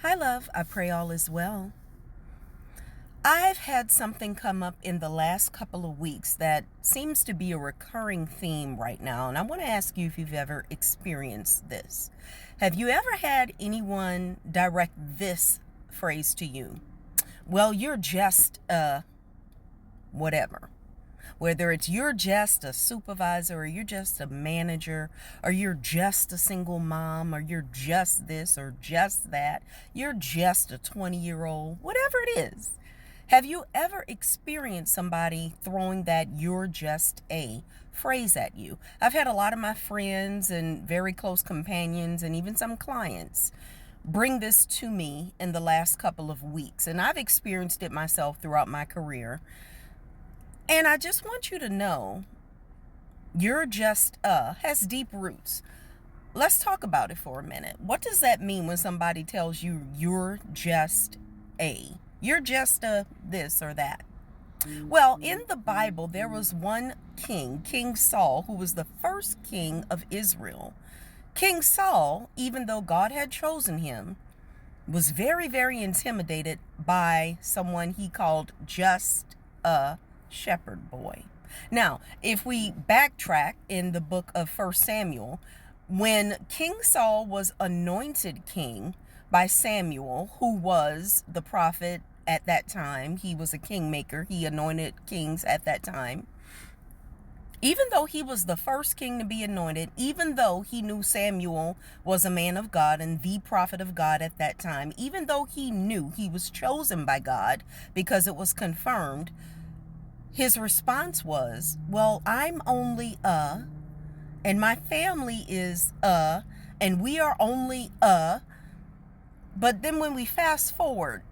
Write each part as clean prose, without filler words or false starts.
Hi, love. I pray all is well. I've had something come up in the last couple of weeks that seems to be a recurring theme right now, and I want to ask you if you've ever experienced this. Have you ever had anyone direct this phrase to you? Well, you're just whatever. Whether it's you're just a supervisor, or you're just a manager, or you're just a single mom, or you're just this or just that, you're just a 20-year-old, whatever it is. Have you ever experienced somebody throwing that you're just a phrase at you? I've had a lot of my friends and very close companions and even some clients bring this to me in the last couple of weeks, and I've experienced it myself throughout my career. And I just want you to know, you're just has deep roots. Let's talk about it for a minute. What does that mean when somebody tells you you're just a? You're just a this or that. Well, in the Bible, there was one king, King Saul, who was the first king of Israel. King Saul, even though God had chosen him, was very, very intimidated by someone he called just a shepherd boy. Now, if we backtrack in the book of 1 Samuel, when King Saul was anointed king by Samuel, who was the prophet at that time, he was a kingmaker, he anointed kings at that time. Even though he was the first king to be anointed, even though he knew Samuel was a man of God and the prophet of God at that time, even though he knew he was chosen by God because it was confirmed, his response was, well, I'm only and my family is and we are only But then when we fast forward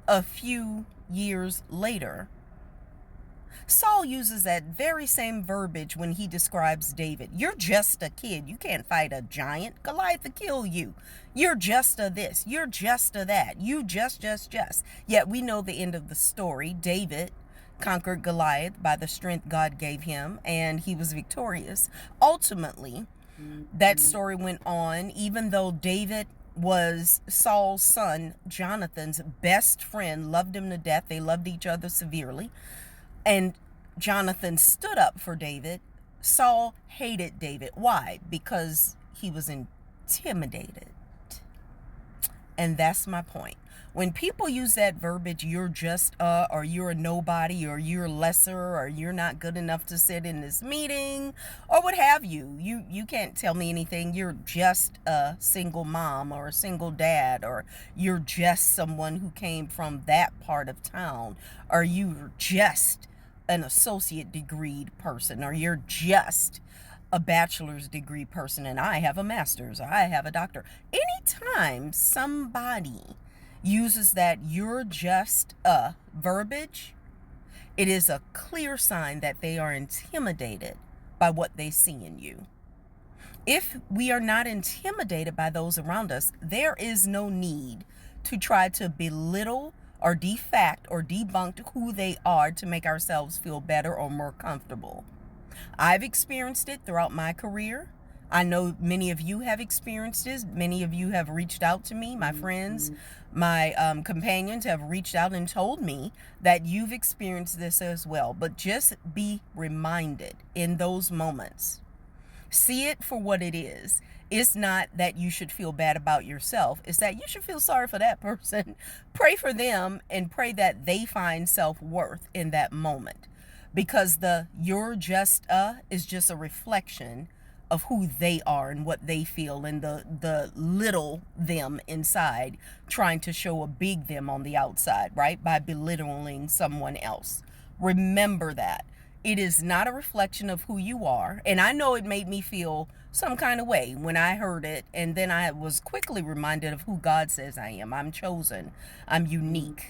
a few years later, Saul uses that very same verbiage when he describes David. You're just a kid. You can't fight a giant. Goliath will kill you. You're just a this. You're just a that. You just. Yet we know the end of the story. David conquered Goliath by the strength God gave him, and he was victorious. Ultimately, that story went on, even though David was Saul's son, Jonathan's best friend, loved him to death. They loved each other severely. And Jonathan stood up for David. Saul hated David. Why? Because he was intimidated. And that's my point. When people use that verbiage, you're just or you're a nobody, or you're lesser, or you're not good enough to sit in this meeting, or what have you. You can't tell me anything. You're just a single mom or a single dad, or you're just someone who came from that part of town, or you're just an associate degree person, or you're just a bachelor's degree person and I have a master's, or I have a doctor. Anytime somebody uses that you're just a verbiage, it is a clear sign that they are intimidated by what they see in you. If we are not intimidated by those around us, there is no need to try to belittle or defact or debunk who they are to make ourselves feel better or more comfortable. I've experienced it throughout my career. I know many of you have experienced this. Many of you have reached out to me. My friends, my companions have reached out and told me that you've experienced this as well. But just be reminded in those moments. See it for what it is. It's not that you should feel bad about yourself. It's that you should feel sorry for that person. Pray for them and pray that they find self-worth in that moment. Because the you're just is just a reflection of who they are and what they feel, and the little them inside trying to show a big them on the outside, right? By belittling someone else. Remember that. It is not a reflection of who you are. And I know it made me feel some kind of way when I heard it. And then I was quickly reminded of who God says I am. I'm chosen. I'm unique.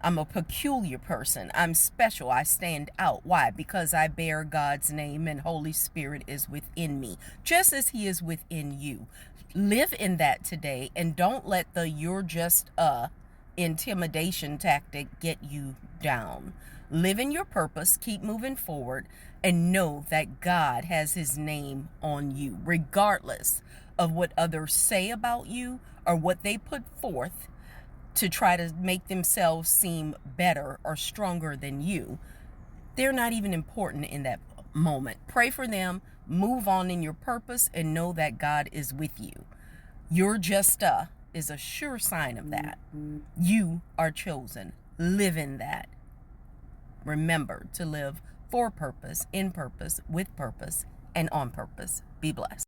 I'm a peculiar person. I'm special. I stand out. Why? Because I bear God's name and Holy Spirit is within me, just as He is within you. Live in that today, and don't let the you're just a intimidation tactic get you down. Live in your purpose, keep moving forward, and know that God has His name on you, regardless of what others say about you or what they put forth to try to make themselves seem better or stronger than you, they're not even important in that moment. Pray for them, move on in your purpose, and know that God is with you. Your just is a sure sign of that. You are chosen. Live in that. Remember to live for purpose, in purpose, with purpose, and on purpose. Be blessed.